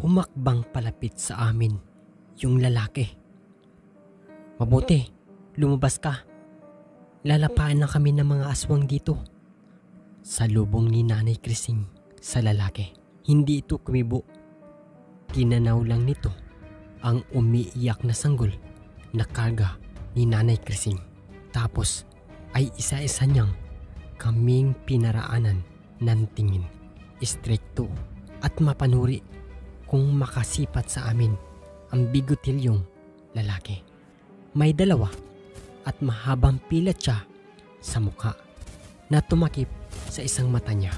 Humakbang palapit sa amin yung lalaki. "Mabuti, lumabas ka. Lalapaan na kami ng mga aswang dito." Salubong ni Nanay Krising sa lalaki. Hindi ito kumibo. Tinanaw lang nito ang umiiyak na sanggol na karga ni Nanay Krising. Tapos ay isa-isa niyang kaming pinaraanan ng tingin. Istrikto at mapanuri kung makasipat sa amin ang bigotilyong lalaki. May dalawa at mahabang pilat siya sa mukha na tumakip sa isang mata niya.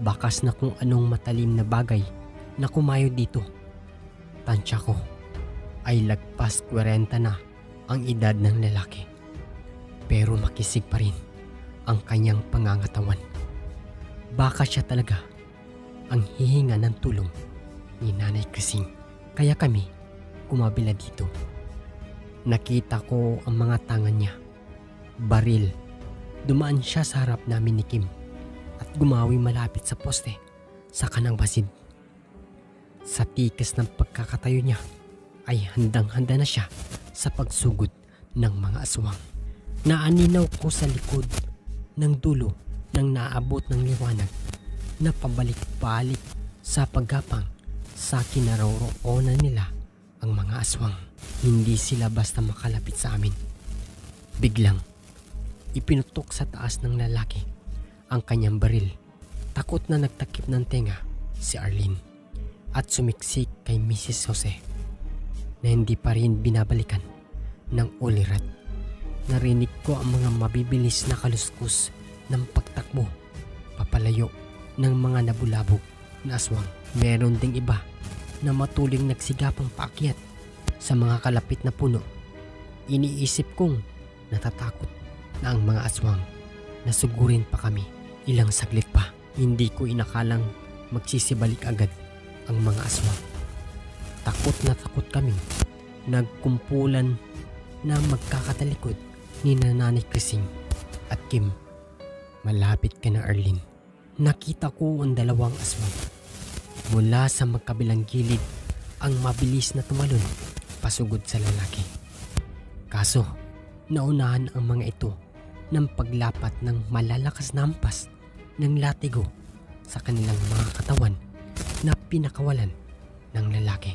Bakas na kung anong matalim na bagay na kumayo dito. Tansya ko ay lagpas 40 na ang edad ng lalaki. Pero makisig pa rin ang kanyang pangangatawan. Baka siya talaga ang hihinga ng tulong ni Nanay Krising. Kaya kami kumabila dito. Nakita ko ang mga tangan niya. Baril. Dumaan siya sa harap namin ni Kim at gumawi malapit sa poste sa kanang basid. Sa tikas ng pagkakatayo niya ay handang-handa na siya sa pagsugod ng mga aswang. Naaninaw ko sa likod ng dulo ng naabot ng liwanag na pabalik-balik sa paggapang sa kinaroroonan nila ang mga aswang. Hindi sila basta makalapit sa amin. Biglang ipinutok sa taas ng lalaki ang kanyang baril. Takot na nagtakip ng tenga si Arlene at sumiksik kay Mrs. Jose na hindi pa rin binabalikan ng ulirat. Narinig ko ang mga mabibilis na kaluskus ng pagtakbo papalayo ng mga nabulabog na aswang. Meron ding iba na matuling nagsigapang paakyat sa mga kalapit na puno. Iniisip kong natatakot na ang mga aswang na sugurin pa kami. Ilang saglit pa, hindi ko inakalang magsisibalik agad ang mga aswang. Takot na takot kami. Nagkumpulan na magkakatalikod ni Nanay Krising at Kim. Malapit ka na, Arlene. Nakita ko ang dalawang aswang. Mula sa magkabilang gilid ang mabilis na tumalon pasugod sa lalaki. Kaso, naunahan ang mga ito ng paglapat ng malalakas na hampas ng latigo sa kanilang mga katawan na pinakawalan ng lalaki.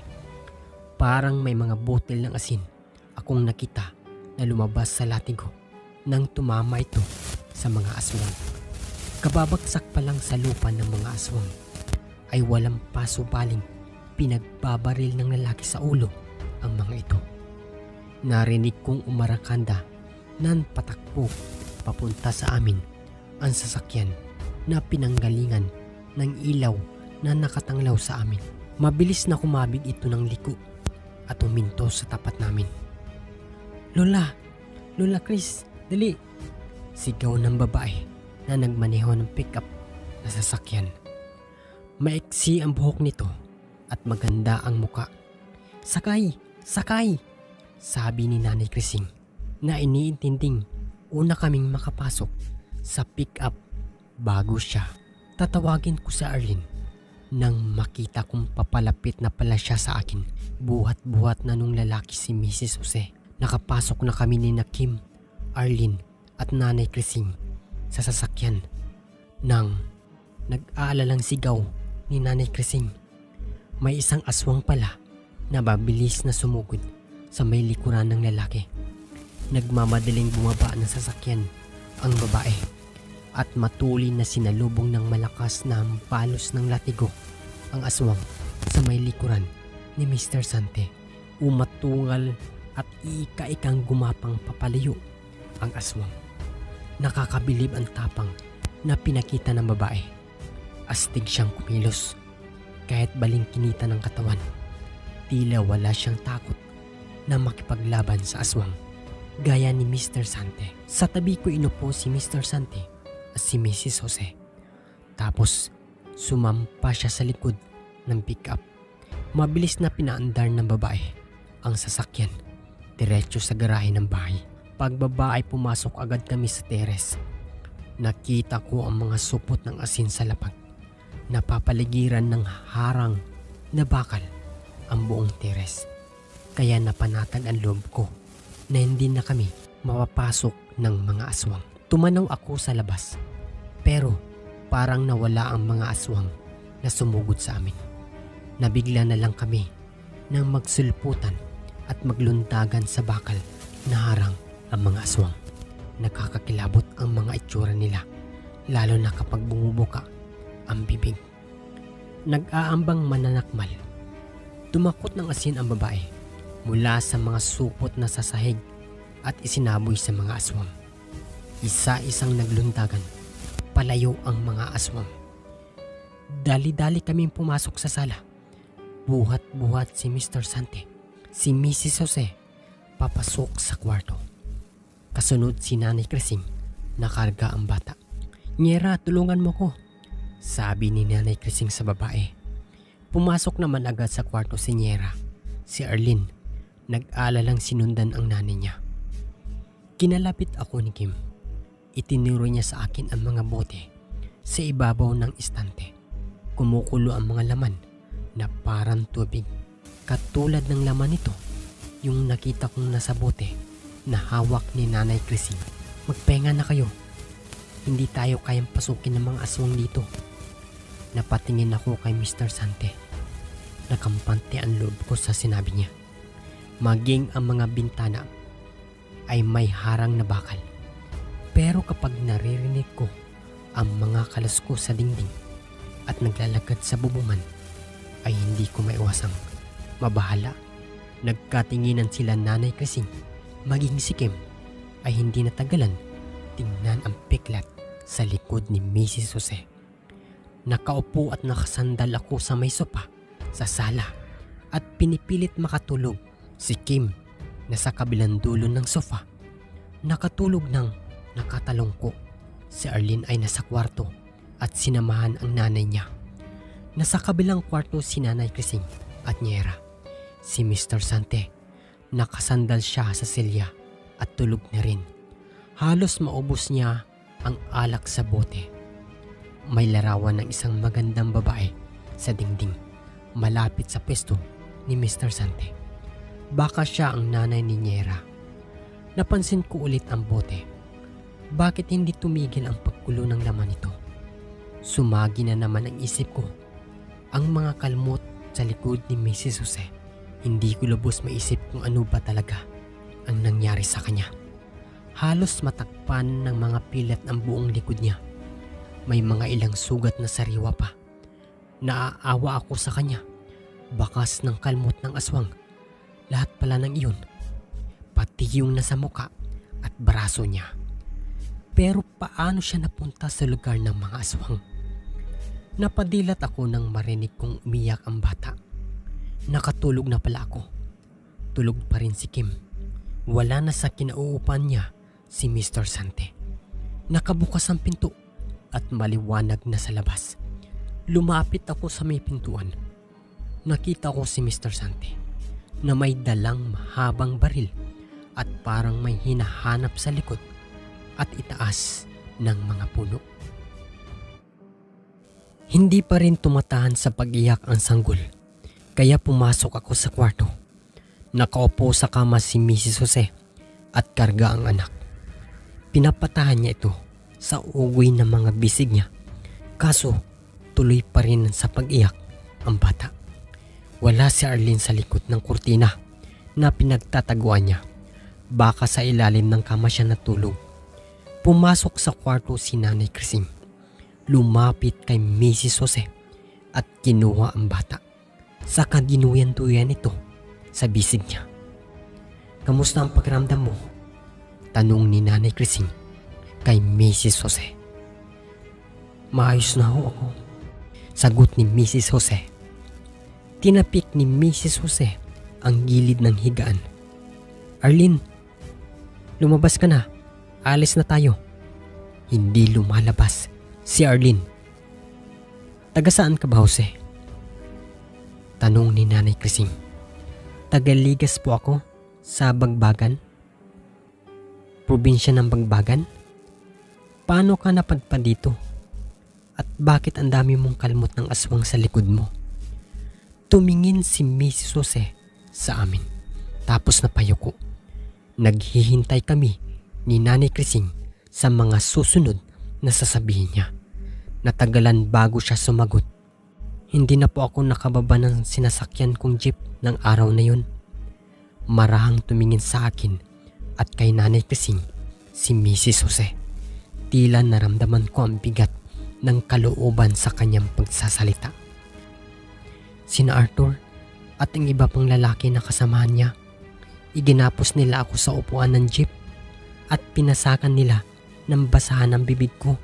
Parang may mga botel ng asin akong nakita na lumabas sa latigo nang tumama ito sa mga aswang. Kababagsak pa lang sa lupa ng mga aswang ay walang paso-baling pinagbabaril ng lalaki sa ulo ang mga ito. Narinig kong umarakanda ng patakbo papunta sa amin ang sasakyan na pinanggalingan ng ilaw na nakatanglaw sa amin. Mabilis na kumabig ito ng liko at uminto sa tapat namin. "Lola! Lola Chris! Dali!" Sigaw ng babae na nagmaneho ng pickup na sasakyan. Maiksi ang buhok nito at maganda ang muka. "Sakay! Sakay!" sabi ni Nanay Krising na iniintinding una kaming makapasok sa pick-up bago siya. Tatawagin ko sa Arlene nang makita kong papalapit na pala siya sa akin. Buhat-buhat na nung lalaki si Mrs. Jose. Nakapasok na kami ni Kim, Arlene at Nanay Krising sa sasakyan nang nag-aalalang sigaw ni Nanay Krising. May isang aswang pala na mabilis na sumugod sa may likuran ng lalaki. Nagmamadaling bumaba ng sasakyan ang babae at matulin na sinalubong ng malakas na palos ng latigo ang aswang sa may likuran ni Mr. Sante. Umatungal at ika-ikang gumapang papalayo ang aswang. Nakakabilib ang tapang na pinakita ng babae. Astig siyang kumilos kahit balingkinita ng katawan. Tila wala siyang takot na makipaglaban sa aswang gaya ni Mr. Sante. Sa tabi ko inupo si Mr. Sante at si Mrs. Jose. Tapos sumampa siya sa likod ng pick-up. Mabilis na pinaandar ng babae ang sasakyan diretso sa garahe ng bahay. Pagbaba ay pumasok agad kami sa teres. Nakita ko ang mga supot ng asin sa lapag. Napapaligiran ng harang Nabakal ang buong teres. Kaya napanatag ang loob ko na hindi na kami mapapasok ng mga aswang. Tumanaw ako sa labas pero parang nawala ang mga aswang na sumugod sa amin. Nabigla na lang kami nang magsulputan at maglundagan sa bakal na harang ang mga aswang. Nakakakilabot ang mga itsura nila, lalo na kapag bumubuka ang bibig. Nag-aambang mananakmal. Tumakot ng asin ang babae mula sa mga supot na sasahig at isinaboy sa mga aswang. Isa-isang naglundagan, palayo ang mga aswang. Dali-dali kaming pumasok sa sala. Buhat-buhat si Mr. Sante, si Mrs. Jose, papasok sa kwarto. Kasunod si Nanay Crising, nakarga ang bata. "Nyera, tulungan mo ko," sabi ni Nanay Crising sa babae. Pumasok naman agad sa kwarto si Nyera. Si Arlene, nag-alalang sinundan ang nanay niya. Kinalapit ako ni Kim. Itinuro niya sa akin ang mga bote sa ibabaw ng istante. Kumukulo ang mga laman na parang tubig. Katulad ng laman nito, yung nakita kong nasa bote na hawak ni Nanay Crising. "Magpahinga na kayo. Hindi tayo kayang pasukin ng mga aswang dito." Napatingin ako kay Mr. Sante. Nakampante ang loob ko sa sinabi niya. Maging ang mga bintana ay may harang na bakal. Pero kapag naririnig ko ang mga kalusko sa dingding at naglalagad sa bubungan, ay hindi ko maiwasang mabahala. Nagkatinginan sila Nanay Crising. Maging si Kim ay hindi natagalan tingnan ang piklat sa likod ni Mrs. Jose. Nakaupo at nakasandal ako sa may sopa sa sala at pinipilit makatulog. Si Kim nasa kabilang dulo ng sofa, nakatulog ng nakatalongko. Si Arlene ay nasa kwarto at sinamahan ang nanay niya. Nasa kabilang kwarto si Nanay Crising at Nyera. Si Mr. Sante, nakasandal siya sa silya at tulog na rin. Halos maubos niya ang alak sa bote. May larawan ng isang magandang babae sa dingding malapit sa pwesto ni Mr. Sante. Baka siya ang nanay ni Nyera. Napansin ko ulit ang bote. Bakit hindi tumigil ang pagkulo ng laman nito? Sumagi na naman ang isip ko. Ang mga kalmot sa likod ni Mrs. Jose. Hindi ko lubos maisip kung ano ba talaga ang nangyari sa kanya. Halos matakpan ng mga pilat ang buong likod niya. May mga ilang sugat na sariwa pa. Naaawa ako sa kanya. Bakas ng kalmot ng aswang. Lahat pala ng iyon. Pati yung nasa muka at braso niya. Pero paano siya napunta sa lugar ng mga aswang? Napadilat ako nang marinig kong umiyak ang bata. Nakatulog na pala ako. Tulog pa rin si Kim. Wala na sa kinauupan niya si Mr. Sante. Nakabukas ang pinto at maliwanag na sa labas. Lumapit ako sa may pintuan. Nakita ko si Mr. Sante na may dalang mahabang baril at parang may hinahanap sa likod at itaas ng mga puno. Hindi pa rin tumatahan sa pag-iyak ang sanggol, kaya pumasok ako sa kwarto. Nakaupo sa kama si Mrs. Jose at karga ang anak. Pinapatahan niya ito sa ugoy ng mga bisig niya, kaso tuloy pa rin sa pag-iyak ang bata. Wala si Arlene sa likod ng kurtina na pinagtataguan niya. Baka sa ilalim ng kama siya natulog. Pumasok sa kwarto si Nanay Crising. Lumapit kay Mrs. Jose at kinuha ang bata. Saka ginuyan-duyan ito sa bisig niya. "Kamusta ang pakiramdam mo?" tanong ni Nanay Crising kay Mrs. Jose. "Maayos na ho ako," sagot ni Mrs. Jose. Tinapik ni Mrs. Jose ang gilid ng higaan. "Arlene, lumabas ka na. Alis na tayo." Hindi lumalabas si Arlene. "Taga saan ka ba, Jose?" tanong ni Nanay Crising. "Tagaligas po ako sa Bagbagan." "Probinsya ng Bagbagan? Paano ka napadpad dito? At bakit ang dami mong kalmot ng aswang sa likod mo?" Tumingin si Mrs. Jose sa amin. Tapos napayuko. Naghihintay kami ni Nanay Crising sa mga susunod na sasabihin niya. Natagalan bago siya sumagot. Hindi na po ako nakababa ng sinasakyan kong jeep ng araw na yun. Marahang tumingin sa akin at kay Nanay Crising si Mrs. Jose. Tila naramdaman ko ang bigat ng kalooban sa kanyang pagsasalita. Sina Arthur at ang iba pang lalaki na kasamahan niya, iginapos nila ako sa upuan ng jeep at pinasakan nila ng basahan ang bibig ko.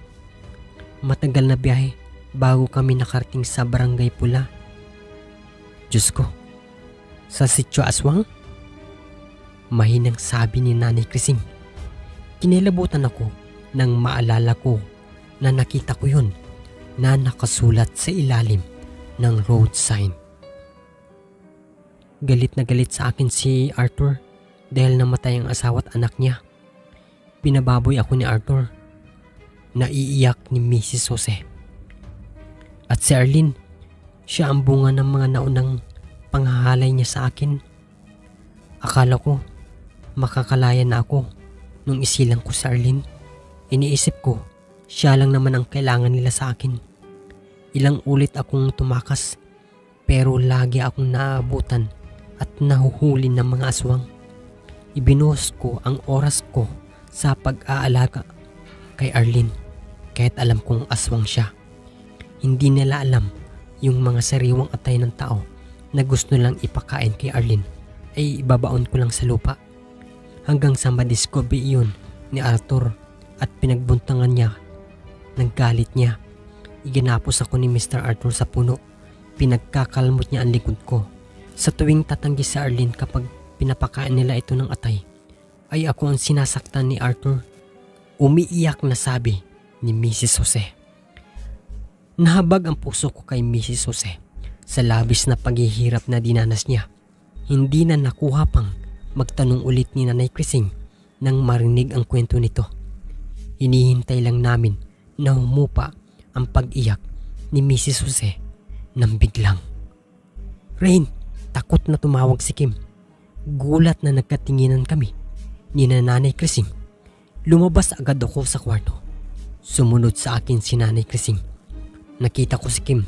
Matagal na biyahe bago kami nakarating sa Barangay Pula. Diyos ko, sa Sitio Aswang? Mahinang sabi ni Nanay Crising. Kinilabutan ako nang maalala ko na nakita ko yun na nakasulat sa ilalim ng road sign. Galit na galit sa akin si Arthur dahil namatay ang asawa at anak niya. Binababoy ako ni Arthur. Naiiyak ni Mrs. Jose. At si Arlene, siya ang bunga ng mga naunang panghahalay niya sa akin. Akala ko makakalaya na ako nung isilang ko si Arlene. Iniisip ko, siya lang naman ang kailangan nila sa akin. Ilang ulit akong tumakas pero lagi akong naaabutan at nahuhuli ng mga aswang. Ibinuhos ko ang oras ko sa pag-aalaga kay Arlene kahit alam kong aswang siya. Hindi nila alam yung mga sariwang atay ng tao na gusto lang ipakain kay Arlene ay ibabaon ko lang sa lupa. Hanggang sa madiscover iyon ni Arthur at pinagbuntangan niya ng galit niya. Iginapos ako ni Mr. Arthur sa puno. Pinagkakalmot niya ang likod ko. Sa tuwing tatanggi si Arlene kapag pinapakain nila ito ng atay, ay ako ang sinasaktan ni Arthur. Umiiyak na sabi ni Mrs. Jose. Nahabag ang puso ko kay Mrs. Jose sa labis na paghihirap na dinanas niya. Hindi na nakuha pang magtanong ulit ni Nanay Crising nang marinig ang kwento nito. Hinihintay lang namin na humupa ang pag-iyak ni Mrs. Jose nang biglang. Rain, takot na tumawag si Kim. Gulat na nagkatinginan kami ni Nanay Crising. Lumabas agad ako sa kwarto. Sumunod sa akin si Nanay Crising. Nakita ko si Kim.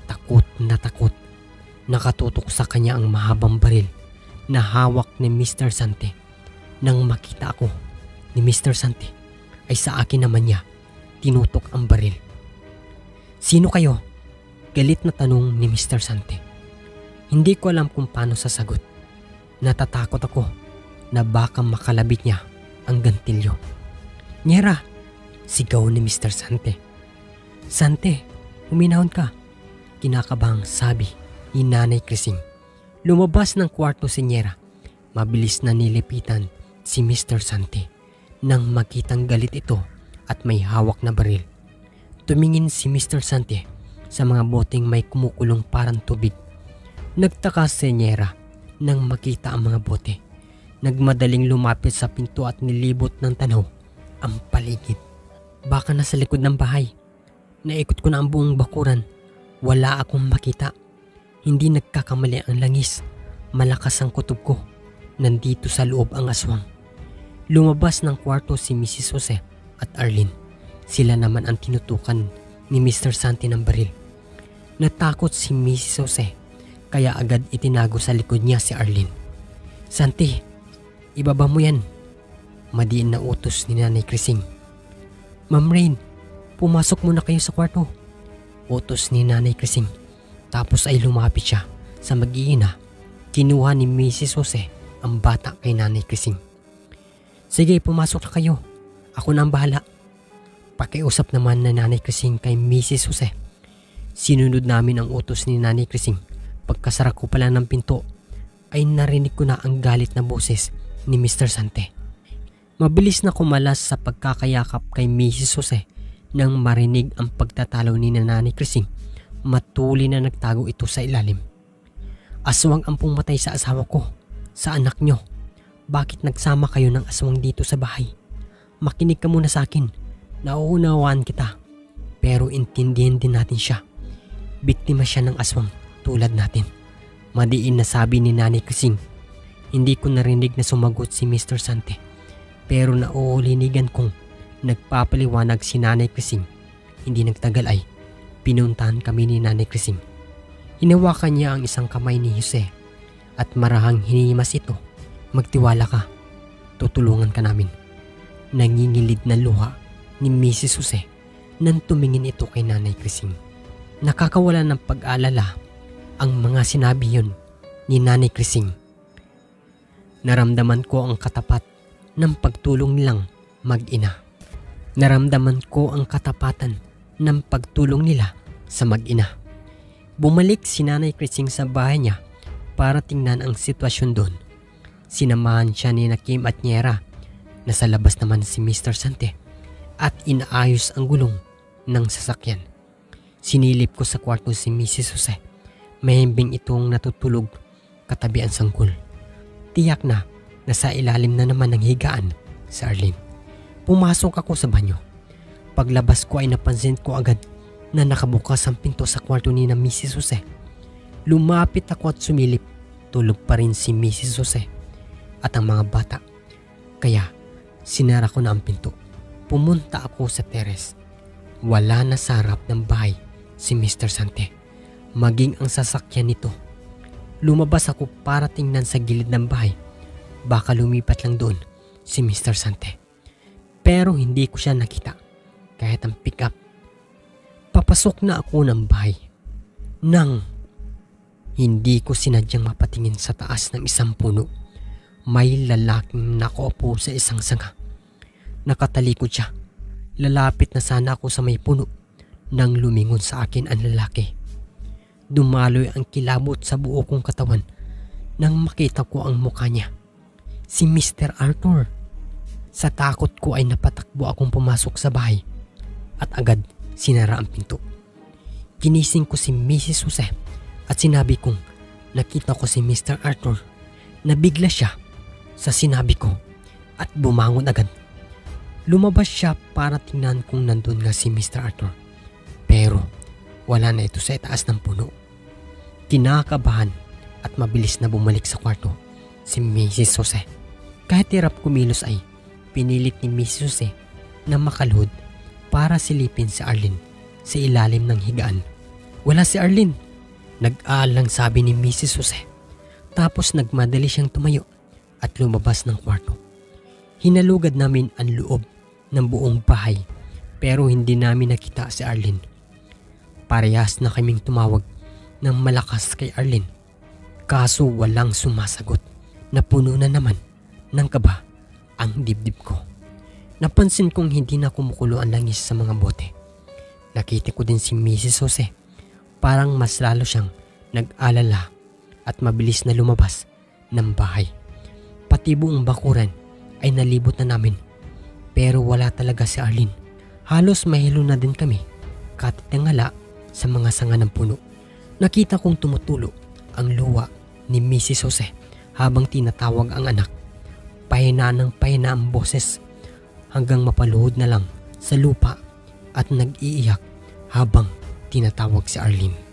Takot na takot. Nakatutok sa kanya ang mahabang baril na hawak ni Mr. Sante. Nang makita ako ni Mr. Sante, ay sa akin naman niya tinutok ang baril. Sino kayo? Galit na tanong ni Mr. Sante. Hindi ko alam kung paano sasagot. Natatakot ako na baka makalabit niya ang gantilyo. Nyera! Sigaw ni Mr. Sante. Sante, huminahon ka. Kinakabang sabi ni Nanay Crising. Lumabas ng kwarto si Nyera. Mabilis na nilipitan si Mr. Sante nang makitang galit ito at may hawak na baril. Tumingin si Mr. Sante sa mga boteng may kumukulong parang tubig. Nagtaka si Nyera nang makita ang mga bote. Nagmadaling lumapit sa pinto at nilibot ng tanaw ang paligid. Baka nasa likod ng bahay. Naikot ko na ang buong bakuran. Wala akong makita. Hindi nagkakamali ang langis. Malakas ang kutob ko. Nandito sa loob ang aswang. Lumabas ng kwarto si Mrs. Jose at Arlene. Sila naman ang tinutukan ni Mr. Sante ng baril. Natakot si Mrs. Jose kaya agad itinago sa likod niya si Arlene. Sante, ibaba mo yan. Madiin na utos ni Nanay Crising. Ma'am Rain, pumasok muna kayo sa kwarto. Utos ni Nanay Crising. Tapos ay lumapit siya sa mag-iina. Kinuha ni Mrs. Jose ang bata kay Nanay Crising. Sige, pumasok na kayo. Ako na ang bahala. Pakiusap naman na Nanay Crising kay Mrs. Jose. Sinunod namin ang utos ni Nanay Crising. Pagkasara ko pala ng pinto, ay narinig ko na ang galit na boses ni Mr. Sante. Mabilis na kumalas sa pagkakayakap kay Mrs. Jose nang marinig ang pagtatalo ni Nanay Crising. Matuli na nagtago ito sa ilalim. Aswang ang pumatay sa asawa ko, sa anak nyo. Bakit nagsama kayo ng aswang dito sa bahay? Makinig ka muna sa akin. Nauunawaan kita. Pero intindihin din natin siya. Biktima siya ng aswang tulad natin. Madiin na sabi ni Nanay Krising. Hindi ko narinig na sumagot si Mr. Sante, pero nauulinigan kong nagpapaliwanag si Nanay Krising. Hindi nagtagal ay pinuntahan kami ni Nanay Krising. Hinawakan niya ang isang kamay ni Jose at marahang hinihimas ito. Magtiwala ka, tutulungan ka namin. Nangingilid na luha ni Mrs. Jose nang tumingin ito kay Nanay Krising. Nakakawala ng pag-alala ang mga sinabi yun ni Nanay Krising. Naramdaman ko ang katapat ng pagtulong nilang mag-ina. Naramdaman ko ang katapatan ng pagtulong nila sa mag-ina. Bumalik si Nanay Krising sa bahay niya para tingnan ang sitwasyon doon. Sinamahan siya ni Kim at Niera. Nasa labas naman si Mr. Sante at inaayos ang gulong ng sasakyan. Sinilip ko sa kwarto si Mrs. Jose. Mahimbing itong natutulog katabi ang sanggol. Tiyak na nasa ilalim na naman ng higaan si Arlene. Pumasok ako sa banyo. Paglabas ko ay napansin ko agad na nakabukas ang pinto sa kwarto ni na Mrs. Jose. Lumapit ako at sumilip. Tulog pa rin si Mrs. Jose at ang mga bata. Kaya sinara ko na ang pinto. Pumunta ako sa teres. Wala na sa harap ng bahay si Mr. Sante, maging ang sasakyan nito. Lumabas ako para tingnan sa gilid ng bahay. Baka lumipat lang doon si Mr. Sante. Pero hindi ko siya nakita kahit ang pick-up. Papasok na ako ng bahay nang hindi ko sinadyang mapatingin sa taas ng isang puno. May lalaking nakaupo sa isang sanga. Nakatalikod siya. Lalapit na sana ako sa may puno nang lumingon sa akin ang lalaki. Dumaloy ang kilabot sa buo kong katawan nang makita ko ang mukha niya. Si Mr. Arthur. Sa takot ko ay napatakbo akong pumasok sa bahay at agad sinara ang pinto. Ginising ko si Mrs. Jose at sinabi kong nakita ko si Mr. Arthur. Nabigla siya sa sinabi ko at bumangon agad. Lumabas siya para tingnan kung nandun nga si Mr. Arthur. Pero wala na ito sa itaas ng puno. Kinakabahan at mabilis na bumalik sa kwarto si Mrs. Jose. Kahit hirap kumilos ay pinilit ni Mrs. Jose na makaluhod para silipin si Arlene sa ilalim ng higaan. Wala si Arlene, nag-aalang sabi ni Mrs. Jose. Tapos nagmadali siyang tumayo at lumabas ng kwarto. Hinalugad namin ang loob ng buong bahay pero hindi namin nakita si Arlene. Parehas na kaming tumawag ng malakas kay Arlene. Kaso walang sumasagot. Napuno na naman ng kaba ang dibdib ko. Napansin kong hindi na kumukulo ang langis sa mga bote. Nakita ko din si Mrs. Jose. Parang mas lalo siyang nag-alala at mabilis na lumabas ng bahay. Pati buong bakuran ay nalibot na namin. Pero wala talaga si Arlene. Halos mahilo na din kami katitangala sa mga sanga ng puno. Nakita kong tumutulo ang luha ni Mrs. Jose habang tinatawag ang anak. Pahina ng pahina ang boses hanggang mapaluhod na lang sa lupa at nag-iiyak habang tinatawag si Arlene.